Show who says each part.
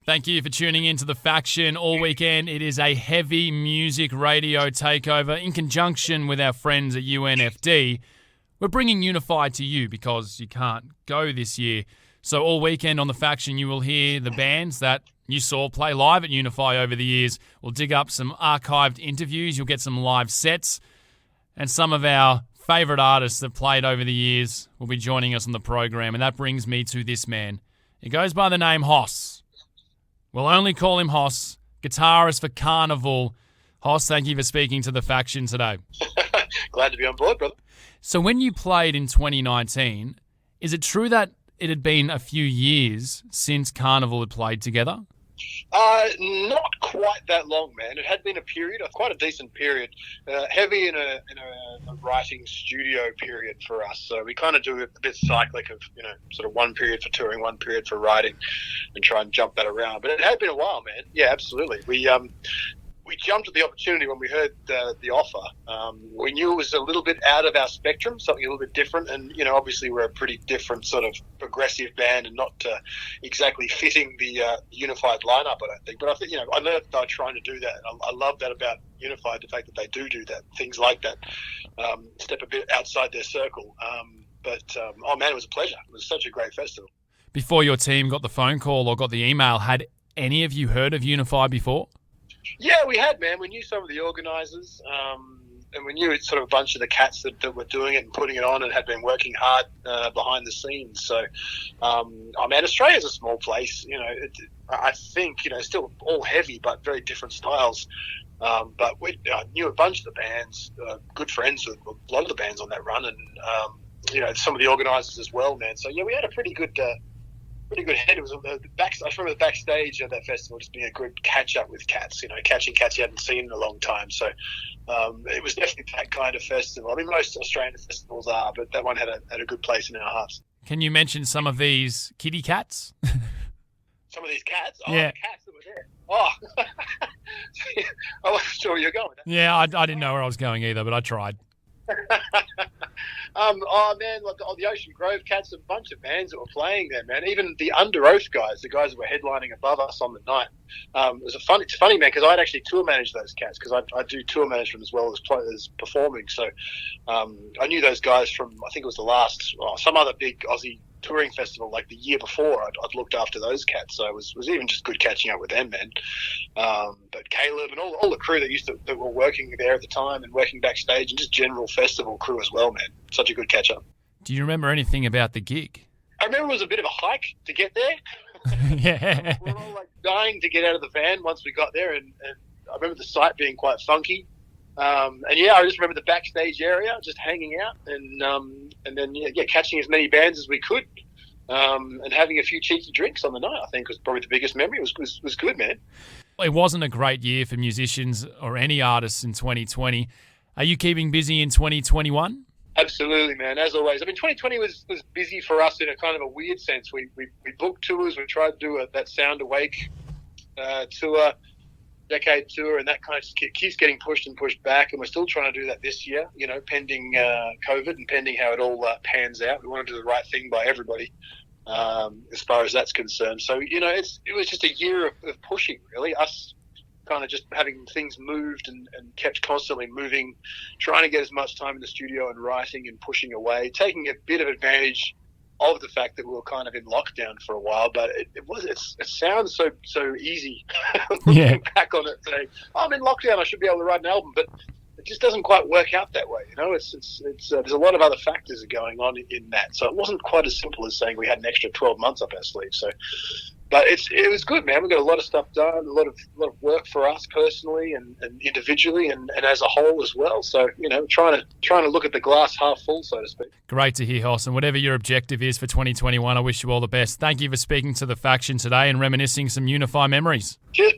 Speaker 1: Thank you for tuning in to The Faction all weekend. It is a heavy music radio takeover in conjunction with our friends at UNFD. We're bringing Unify to you because you can't go this year. So all weekend on The Faction, you will hear the bands that you saw play live at Unify over the years. We'll dig up some archived interviews. You'll get some live sets. And some of our favourite artists that played over the years will be joining us on the program. And that brings me to this man. He goes by the name Hoss. We'll only call him Hoss, guitarist for Karnivool. Hoss, thank you for speaking to The Faction today.
Speaker 2: Glad to be on board, brother.
Speaker 1: So when you played in 2019, is it true that it had been a few years since Karnivool had played together?
Speaker 2: Not quite that long, man. It had been a period, quite a decent period, heavy in a writing studio period for us. So we kind of do a bit cyclic of, sort of one period for touring, one period for writing, and try and jump that around. But it had been a while, man. Yeah, absolutely. We jumped at the opportunity when we heard the offer. We knew it was a little bit out of our spectrum, something a little bit different. And, obviously we're a pretty different sort of progressive band and not exactly fitting the Unified lineup, I don't think. But I think, I know they're trying to do that. I love that about Unified, the fact that they do that, things like that, step a bit outside their circle. Oh, man, it was a pleasure. It was such a great festival.
Speaker 1: Before your team got the phone call or got the email, had any of you heard of Unify before?
Speaker 2: Yeah, we had, man. We knew some of the organisers, and we knew it's sort of a bunch of the cats that were doing it and putting it on and had been working hard behind the snes. So, Australia's a small place. I think, still all heavy, but very different styles. But we knew a bunch of the bands, good friends with a lot of the bands on that run, and, some of the organisers as well, man. So, yeah, we had a pretty good head. It was I remember the backstage of that festival just being a good catch up with cats, catching cats you hadn't seen in a long time. So it was definitely that kind of festival. I mean, most Australian festivals are, but that one had a good place in our hearts.
Speaker 1: Can you mention some of these kitty cats?
Speaker 2: Some of these cats? Oh,
Speaker 1: yeah.
Speaker 2: The cats that were there. Oh, I wasn't sure where you're going.
Speaker 1: Yeah, I didn't know where I was going either, but I tried.
Speaker 2: The Ocean Grove Cats, a bunch of bands that were playing there, man. Even the Under Oath guys, the guys that were headlining above us on the night. It's funny, man, because I'd actually tour managed those cats because I do tour management as well as performing. So I knew those guys from, I think it was the last, some other big Aussie touring festival like the year before. I'd looked after those cats, so it was even just good catching up with them, man. But Caleb and all the crew that were working there at the time and working backstage, and just general festival crew as well, man. Such a good catch up.
Speaker 1: Do you remember anything about the gig?
Speaker 2: I remember it was a bit of a hike to get there.
Speaker 1: Yeah.
Speaker 2: We were all dying to get out of the van once we got there, and I remember the site being quite funky. I just remember the backstage area, just hanging out, and then catching as many bands as we could, and having a few cheeky drinks on the night. I think was probably the biggest memory. It was good, man.
Speaker 1: It wasn't a great year for musicians or any artists in 2020. Are you keeping busy in 2021?
Speaker 2: Absolutely, man. As always. I mean, 2020 was busy for us in a kind of a weird sense. We booked tours. We tried to do that Sound Awake tour, decade tour, and that kind of just keeps getting pushed and pushed back. And we're still trying to do that this year, pending COVID and pending how it all pans out. We want to do the right thing by everybody as far as that's concerned. So, it was just a year of pushing, really. Us kind of just having things moved and kept constantly moving, trying to get as much time in the studio and writing and pushing away, taking a bit of advantage of the fact that we were kind of in lockdown for a while. But it sounds so easy looking back on it, saying, I'm in lockdown, I should be able to write an album. But it just doesn't quite work out that way. It's there's a lot of other factors going on in that. So it wasn't quite as simple as saying we had an extra 12 months up our sleeve. So, but it was good, man. We got a lot of stuff done, a lot of work for us personally and individually and as a whole as well. So, trying to look at the glass half full, so to speak.
Speaker 1: Great to hear, Hoss. And whatever your objective is for 2021, I wish you all the best. Thank you for speaking to The Faction today and reminiscing some Unify memories.
Speaker 2: Cheers.